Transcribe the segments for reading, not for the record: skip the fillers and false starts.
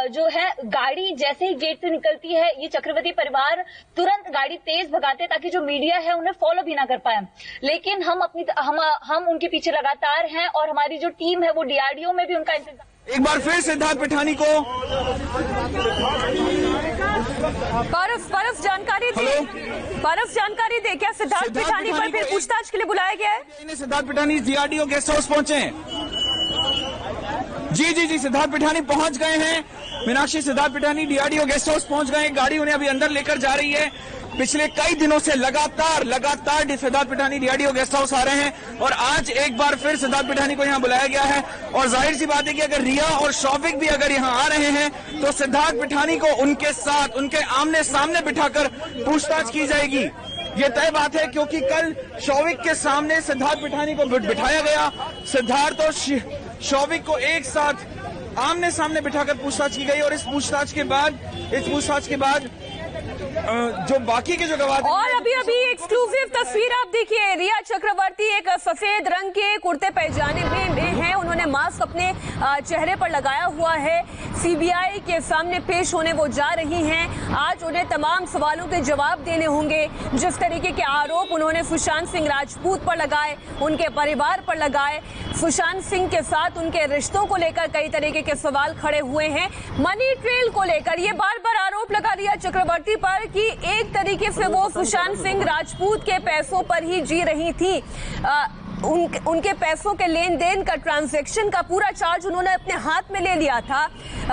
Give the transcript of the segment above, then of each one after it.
जो है गाड़ी जैसे ही गेट से निकलती है, ये चक्रवर्ती परिवार तुरंत गाड़ी तेज भगाते ताकि जो मीडिया है उन्हें फॉलो भी ना कर पाए। लेकिन हम उनके पीछे लगातार हैं और हमारी जो टीम है वो डीआरडीओ में भी उनका इंतजार। एक बार फिर सिद्धार्थ पिठानी को परस जानकारी दे क्या सिद्धार्थ पिठानी पर फिर पूछताछ के लिए बुलाया गया है? Siddharth Pithani DRDO guest house पहुंचे हैं। जी सिद्धार्थ पिठानी पहुंच गए हैं। Meenakshi, Siddharth Pithani DRDO guest house पहुंच गए हैं। गाड़ी उन्हें अभी अंदर लेकर जा रही है। पिछले कई दिनों से लगातार Siddharth Pithani DRDO guest house आ रहे हैं और आज एक बार फिर सिद्धार्थ पिठानी को यहां बुलाया गया है। और जाहिर सी बात है कि अगर रिया और शौविक भी अगर यहां आ रहे हैं तो सिद्धार्थ पिठानी को उनके साथ, उनके आमने सामने बिठाकर पूछताछ की जाएगी। ये तय बात है क्योंकि कल शौविक के सामने सिद्धार्थ पिठानी को बिठाया गया। सिद्धार्थ और शौविक को एक साथ आमने सामने बिठाकर पूछताछ की गई और इस पूछताछ के बाद जो बाकी के जो गवाह और अभी एक्सक्लूसिव तस्वीर आप देखिए। रिया चक्रवर्ती एक सफेद रंग के कुर्ते पैजामे में है। उन्होंने मास्क अपने चेहरे पर लगाया हुआ है। सीबीआई के सामने पेश होने वो जा रही हैं। आज उन्हें तमाम सवालों के जवाब देने होंगे। जिस तरीके के आरोप उन्होंने सुशांत सिंह राजपूत पर लगाए, उनके परिवार पर लगाए, सुशांत सिंह के साथ उनके रिश्तों को लेकर कई तरीके के सवाल खड़े हुए हैं। मनी ट्रेल को लेकर ये बार बार आरोप लगा रिया चक्रवर्ती पर कि एक तरीके से वो सुशांत सिंह राजपूत के पैसों पर ही जी रही थी। उनके पैसों के लेन देन का, ट्रांजैक्शन का पूरा चार्ज उन्होंने अपने हाथ में ले लिया था।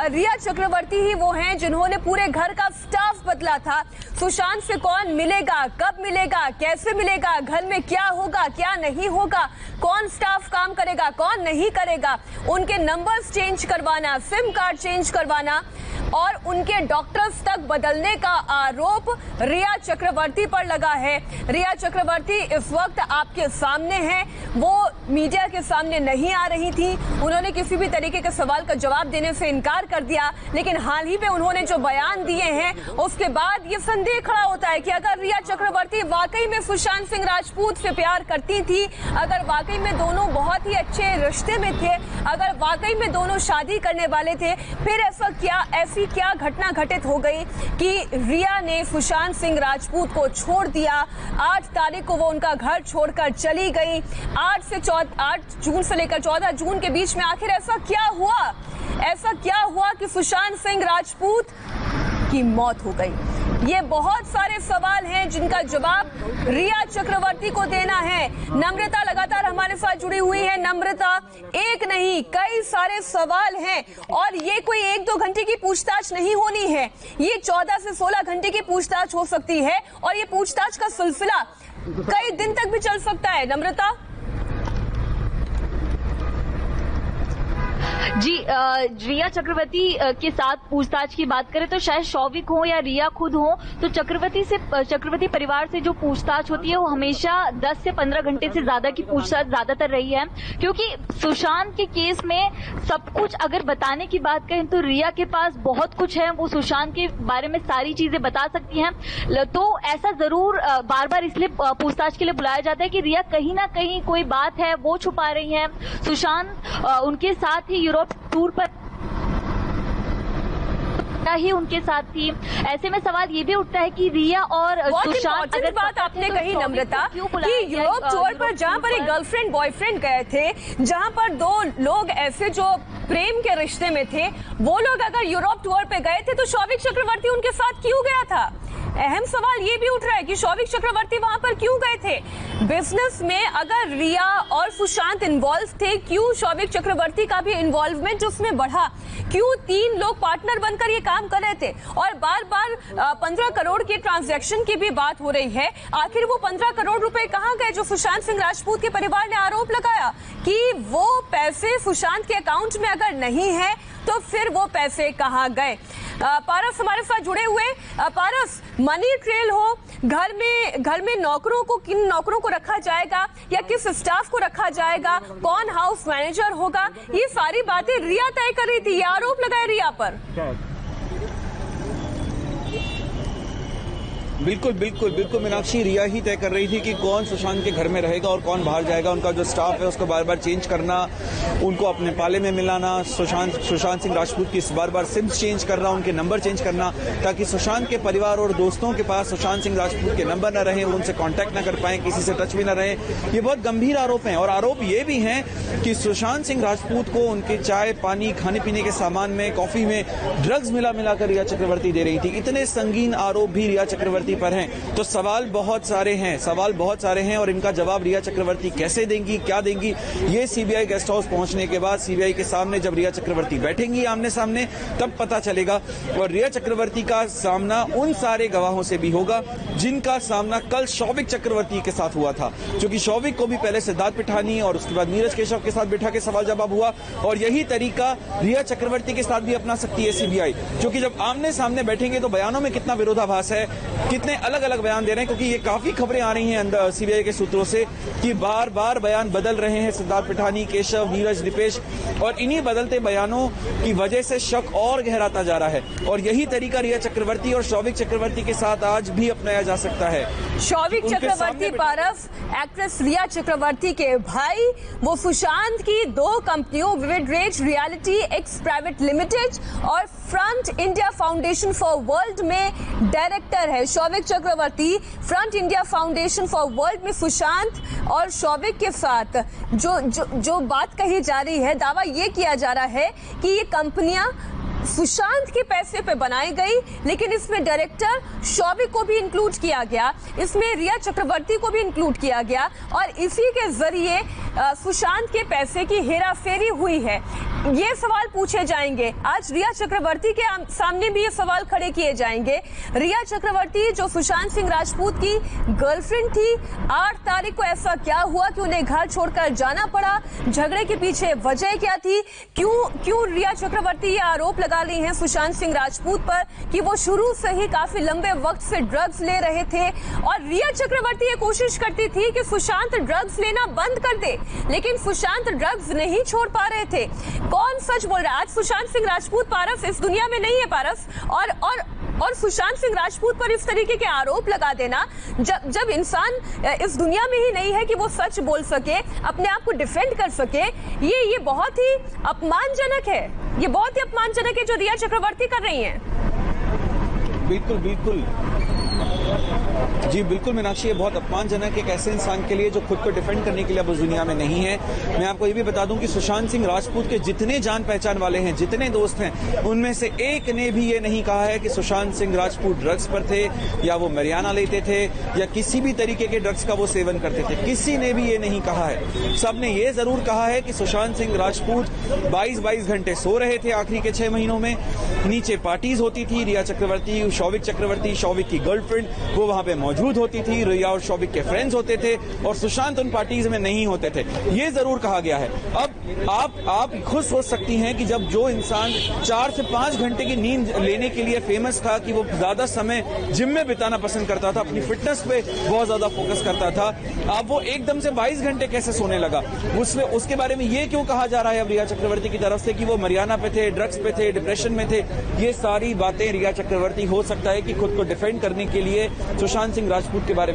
रिया चक्रवर्ती ही वो हैं जिन्होंने पूरे घर का स्टाफ बदला था। सुशांत से कौन मिलेगा, कब मिलेगा, कैसे मिलेगा, घर में क्या होगा, क्या नहीं होगा, कौन स्टाफ काम करेगा, कौन नहीं करेगा, उनके नंबर्स चेंज करवाना, सिम कार्ड चेंज करवाना और उनके डॉक्टर्स तक बदलने का आरोप रिया चक्रवर्ती पर लगा है। रिया चक्रवर्ती इस वक्त आपके सामने है। वो मीडिया के सामने नहीं आ रही थी। उन्होंने किसी भी तरीके के सवाल का जवाब देने से इनकार कर दिया। लेकिन हाल ही में उन्होंने जो बयान दिए हैं उसके बाद ये संदेह खड़ा होता है कि अगर रिया चक्रवर्ती वाकई में सुशांत सिंह राजपूत से प्यार करती थी, अगर वाकई में दोनों बहुत ही अच्छे रिश्ते में थे, अगर वाकई में दोनों शादी करने वाले थे, फिर ऐसी क्या घटना घटित हो गई कि रिया ने सुशांत सिंह राजपूत को छोड़ दिया। 8 तारीख को वो उनका घर छोड़कर चली गई। 8 जून से लेकर 14 जून के बीच में आखिर ऐसा क्या हुआ कि सुशांत सिंह राजपूत की मौत हो गई? ये बहुत सारे सवाल हैं जिनका जवाब रिया चक्रवर्ती को देना है। नम्रता लगातार हमारे साथ जुड़ी हुई है। नम्रता, एक नहीं कई सारे सवाल हैं और ये कोई 1-2 घंटे की पूछताछ नहीं होनी है। ये 14 से 16 घंटे की पूछताछ हो सकती है और ये पूछताछ का सिलसिला कई दिन तक भी चल सकता है। नम्रता जी, रिया चक्रवर्ती के साथ पूछताछ की बात करें तो शायद शौविक हो या रिया खुद हो, तो चक्रवर्ती परिवार से जो पूछताछ होती है वो हमेशा 10 से 15 घंटे से ज्यादा की पूछताछ ज्यादातर रही है। क्योंकि सुशांत के केस में सब कुछ अगर बताने की बात करें तो रिया के पास बहुत कुछ है। वो सुशांत के बारे में सारी चीजें बता सकती हैं। तो ऐसा जरूर बार बार इसलिए पूछताछ के लिए बुलाया जाता है कि रिया कहीं ना कहीं कोई बात है वो छुपा रही है। सुशांत उनके साथ ही यूरोप टूर पर ही उनके साथ थी। ऐसे में सवाल ये भी उठता है कि रिया और सुशांत, अगर बात आपने कही नम्रता कि यूरोप टूर पर जहां पर एक गर्लफ्रेंड बॉयफ्रेंड गए थे, जहां पर 2 लोग ऐसे जो प्रेम के रिश्ते में थे, वो लोग अगर यूरोप टूर पे गए थे तो शौविक चक्रवर्ती उनके साथ क्यों गया था? अहम सवाल ये भी उठ रहा है कि शौविक चक्रवर्ती वहां पर क्यों गए थे? बिजनेस में अगर रिया और सुशांत इन्वॉल्व थे, क्यों शौविक चक्रवर्ती का भी इन्वॉल्वमेंट उसमें बढ़ा? क्यों 3 लोग पार्टनर बनकर ये काम कर रहे थे? और बार बार 15 करोड़ के ट्रांजैक्शन की भी बात हो रही है। आखिर वो 15 करोड़ रुपए कहाँ गए जो सुशांत सिंह राजपूत के परिवार ने आरोप लगाया कि वो पैसे सुशांत के अकाउंट में अगर नहीं है तो फिर वो पैसे कहाँ गए? पारस हमारे साथ जुड़े हुए। पारस, मनी ट्रेल हो, घर में नौकरों को, किन नौकरों को रखा जाएगा या किस स्टाफ को रखा जाएगा, कौन हाउस मैनेजर होगा, ये सारी बातें रिया तय कर रही थी। ये आरोप लगाए रिया पर। बिल्कुल बिल्कुल बिल्कुल मीनाक्षी, रिया ही तय कर रही थी कि कौन सुशांत के घर में रहेगा और कौन बाहर जाएगा। उनका जो स्टाफ है उसको बार बार चेंज करना, उनको अपने पाले में मिलाना, सुशांत सिंह राजपूत की बार बार सिम्स चेंज करना, उनके नंबर चेंज करना, ताकि सुशांत के परिवार और दोस्तों के पास सुशांत सिंह राजपूत के नंबर न रहे, उनसे कांटेक्ट न कर पाए, किसी से टच में न रहे। ये बहुत गंभीर आरोप हैं और आरोप ये भी हैं कि सुशांत सिंह राजपूत को उनके चाय पानी खाने पीने के सामान में, कॉफी में ड्रग्स मिला कर रिया चक्रवर्ती दे रही थी। इतने संगीन आरोप भी रिया चक्रवर्ती पर हैं, तो सवाल बहुत सारे हैं और इनका जवाब रिया चक्रवर्ती कैसे देंगी, क्या देंगी, ये सीबीआई गेस्ट हाउस पहुंचने के बाद, सीबीआई के सामने जब रिया चक्रवर्ती बैठेंगी आमने सामने, तब पता चलेगा। और रिया चक्रवर्ती का सामना उन सारे गवाहों से भी होगा जिनका सामना कल शौविक चक्रवर्ती के साथ हुआ था, क्योंकि शौविक को भी पहले सिद्धार्थ पिठानी और उसके बाद नीरज केशव के साथ बैठा के सवाल जवाब हुआ, और यही तरीका रिया चक्रवर्ती के साथ भी अपना सकती है सीबीआई, क्योंकि जब आमने सामने बैठेंगे तो बयानों में कितना विरोधाभास है, कितने अलग अलग बयान दे रहे हैं, क्योंकि ये काफी खबरें आ रही हैं अंदर सीबीआई के सूत्रों से कि बार बार बयान बदल रहे हैं सिद्धार्थ पिठानी, केशव, नीरज, दीपेश, और इन्हीं बदलते बयानों की वजह से शक और गहराता जा रहा है। और यही तरीका रिया चक्रवर्ती और शौविक चक्रवर्ती के साथ आज भी अपनाया जा सकता है। शौविक चक्रवर्ती पारस एक्ट्रेस रिया चक्रवर्ती के भाई, वो सुशांत की 2 कंपनियों vivid rage reality X private limited और front India foundation for world में डायरेक्टर है। Showik Chakraborty front India foundation for world में सुशांत और शौविक के साथ जो बात कही जा रही है, दावा ये किया जा रहा है कि ये कंपनियां सुशांत के पैसे पे बनाई गई, लेकिन इसमें डायरेक्टर शौविक को भी इंक्लूड किया गया, इसमें रिया चक्रवर्ती को भी इंक्लूड किया गया और इसी के जरिए सुशांत के पैसे की हेराफेरी हुई है। ये सवाल पूछे जाएंगे आज रिया चक्रवर्ती के सामने भी ये सवाल खड़े किए जाएंगे। रिया चक्रवर्ती जो सुशांत सिंह राजपूत की गर्लफ्रेंड थी, 8 तारीख को ऐसा क्या हुआ कि उन्हें घर छोड़कर जाना पड़ा, झगड़े के पीछे वजह क्या थी, क्यों रिया चक्रवर्ती ये आरोप लगा रही हैं सुशांत सिंह राजपूत पर कि वो शुरू से ही काफी लंबे वक्त से ड्रग्स ले रहे थे, और रिया चक्रवर्ती ये कोशिश करती थी कि सुशांत ड्रग्स लेना बंद कर दे, लेकिन सुशांत ड्रग्स नहीं छोड़ पा रहे थे। कौन सच बोल रहा है? आज सुशांत सिंह राजपूत पारस इस दुनिया में नहीं है पारस, और सुशांत सिंह राजपूत पर इस तरीके के आरोप लगा देना, जब इंसान इस दुनिया में ही नहीं है कि वो सच बोल सके, अपने आप को डिफेंड कर सके, ये बहुत ही अपमानजनक है, ये बहुत ही अपमानजनक है जो रिया चक्रवर्ती कर रही हैं। बिल्कुल बिल्कुल जी बिल्कुल मीनाक्षी, ये बहुत अपमानजनक एक ऐसे इंसान के लिए जो खुद को डिफेंड करने के लिए अब उस दुनिया में नहीं है। मैं आपको ये भी बता दूं कि सुशांत सिंह राजपूत के जितने जान पहचान वाले हैं, जितने दोस्त हैं, उनमें से एक ने भी ये नहीं कहा है कि सुशांत सिंह राजपूत ड्रग्स पर थे या वो मरियाना लेते थे या किसी भी तरीके के ड्रग्स का वो सेवन करते थे। किसी ने भी ये नहीं कहा है। सबने ये जरूर कहा है कि सुशांत सिंह राजपूत 22 घंटे सो रहे थे आखिरी के 6 महीनों में, नीचे पार्टीज होती थी, रिया चक्रवर्ती, शौविक चक्रवर्ती, शौविक की गर्लफ्रेंड वो वहां पे मौजूद होती थी, रिया और शौविक के फ्रेंड्स होते थे और सुशांत उन पार्टीज में नहीं होते थे, ये जरूर कहा गया है। अब आप खुद सोच सकती हैं कि जब जो इंसान 4 से 5 घंटे की नींद लेने के लिए फेमस था, कि वो ज्यादा समय जिम में बिताना पसंद करता था, अपनी फिटनेस पे बहुत ज्यादा फोकस करता था, अब वो एकदम से 22 घंटे कैसे सोने लगा? उसके बारे में ये क्यों कहा जा रहा है अब रिया चक्रवर्ती की तरफ से कि वो मरियाना पे थे, ड्रग्स पे थे, डिप्रेशन में थे? ये सारी बातें रिया चक्रवर्ती हो सकता है कि खुद को डिफेंड करने के लिए सुशांत सिंह राजपूत के बारे में